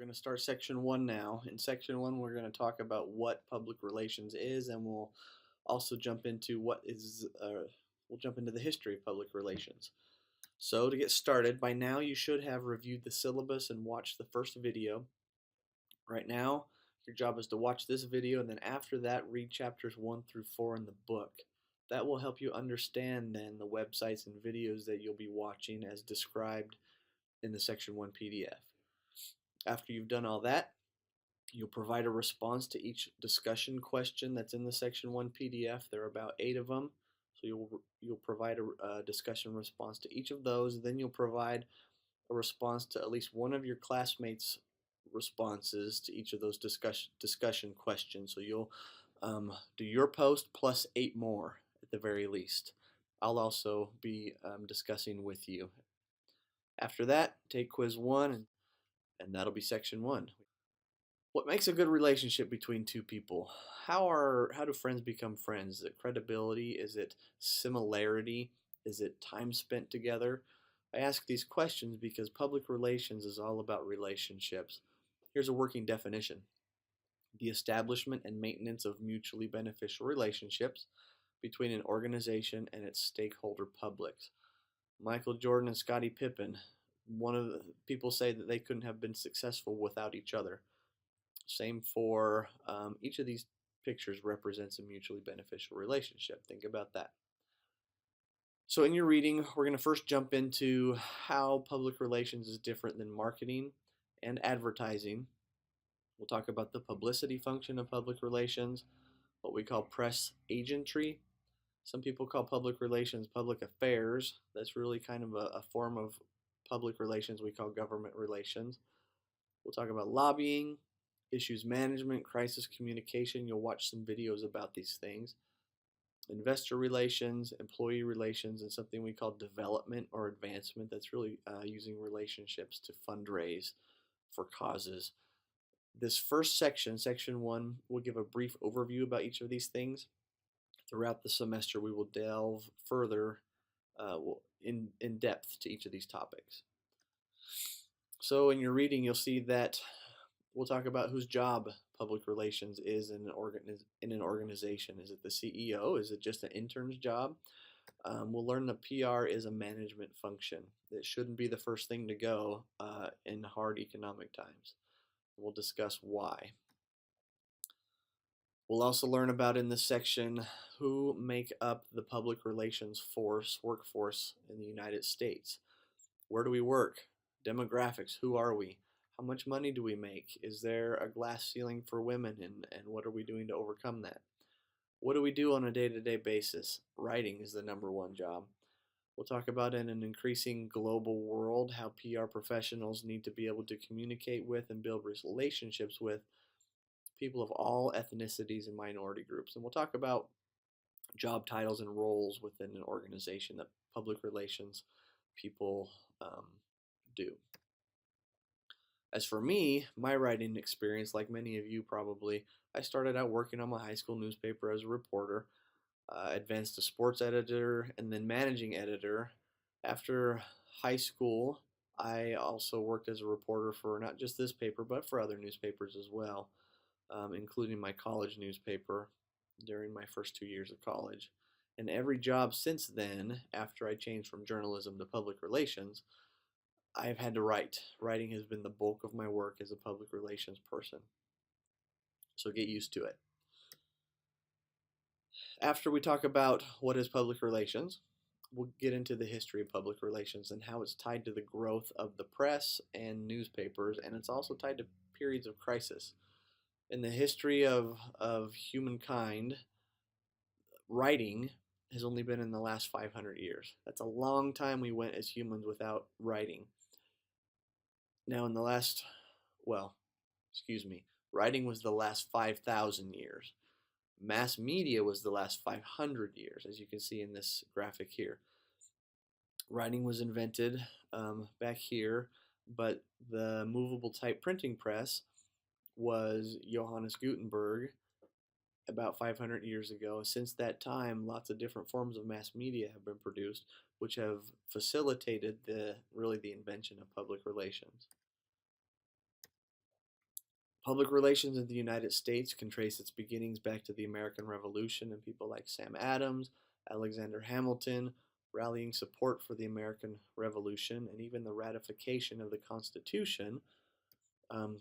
going to start section one now. In section one, we're going to talk about what public relations is, and we'll also jump into we'll jump into the history of public relations. So to get started, by now you should have reviewed the syllabus and watched the first video. Right now, your job is to watch this video, and then after that, read chapters 1 through 4 in the book. That will help you understand then the websites and videos that you'll be watching as described in the section 1 PDF. After you've done all that, you'll provide a response to each discussion question that's in the section 1 PDF. There are about 8 of them. So you'll provide a discussion response to each of those. Then you'll provide a response to at least one of your classmates' responses to each of those discussion questions. So you'll do your post plus 8 more at the very least. I'll also be discussing with you. After that, take quiz 1, and that'll be section 1. What makes a good relationship between two people? How do friends become friends? Is it credibility? Is it similarity? Is it time spent together? I ask these questions because public relations is all about relationships. Here's a working definition: the establishment and maintenance of mutually beneficial relationships between an organization and its stakeholder publics. Michael Jordan and Scottie Pippen, one of the people say that they couldn't have been successful without each other. Same for each of these pictures represents a mutually beneficial relationship. Think about that. So in your reading, we're going to first jump into how public relations is different than marketing and advertising. We'll talk about the publicity function of public relations, what we call press agentry. Some people call public relations public affairs. That's really kind of a form of public relations we call government relations. We'll talk about lobbying, issues management, crisis communication. You'll watch some videos about these things. Investor relations, employee relations, and something we call development or advancement. That's really using relationships to fundraise for causes. This first section, section 1, will give a brief overview about each of these things. Throughout the semester, we will delve further in depth to each of these topics. So in your reading, you'll see that we'll talk about whose job public relations is in an organization. Is it the CEO? Is it just an intern's job? We'll learn that PR is a management function. It shouldn't be the first thing to go in hard economic times. We'll discuss why. We'll also learn about in this section who make up the public relations workforce in the United States. Where do we work? Demographics, who are we? How much money do we make? Is there a glass ceiling for women, and what are we doing to overcome that? What do we do on a day-to-day basis? Writing is the #1 job. We'll talk about in an increasing global world how PR professionals need to be able to communicate with and build relationships with people of all ethnicities and minority groups. And we'll talk about job titles and roles within an organization that public relations people do. As for me, my writing experience, like many of you probably, I started out working on my high school newspaper as a reporter, advanced to sports editor, and then managing editor. After high school, I also worked as a reporter for not just this paper, but for other newspapers as well, including my college newspaper during my first 2 years of college. And every job since then, after I changed from journalism to public relations, I've had to write. Writing has been the bulk of my work as a public relations person. So get used to it. After we talk about what is public relations, we'll get into the history of public relations and how it's tied to the growth of the press and newspapers, and it's also tied to periods of crisis. In the history of humankind, writing has only been in the last 500 years. That's a long time we went as humans without writing. Now in the last, writing was the last 5,000 years. Mass media was the last 500 years, as you can see in this graphic here. Writing was invented back here, but the movable type printing press was Johannes Gutenberg about 500 years ago. Since that time, lots of different forms of mass media have been produced, which have facilitated the invention of public relations. Public relations in the United States can trace its beginnings back to the American Revolution and people like Sam Adams, Alexander Hamilton, rallying support for the American Revolution, and even the ratification of the Constitution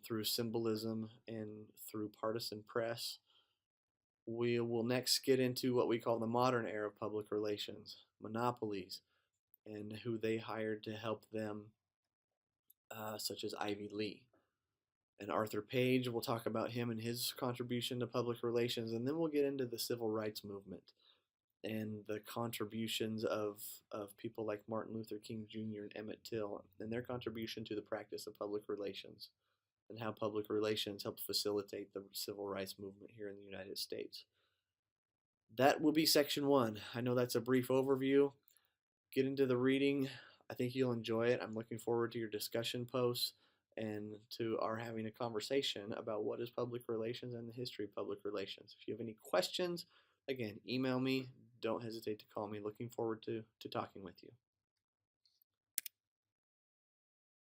through symbolism and through partisan press. We will next get into what we call the modern era of public relations, monopolies, and who they hired to help them, such as Ivy Lee. And Arthur Page, we'll talk about him and his contribution to public relations, and then we'll get into the civil rights movement and the contributions of people like Martin Luther King Jr. and Emmett Till and their contribution to the practice of public relations and how public relations helped facilitate the civil rights movement here in the United States. That will be section one. I know that's a brief overview. Get into the reading. I think you'll enjoy it. I'm looking forward to your discussion posts and to our having a conversation about what is public relations and the history of public relations. If you have any questions, again, email me. Don't hesitate to call me. Looking forward to talking with you.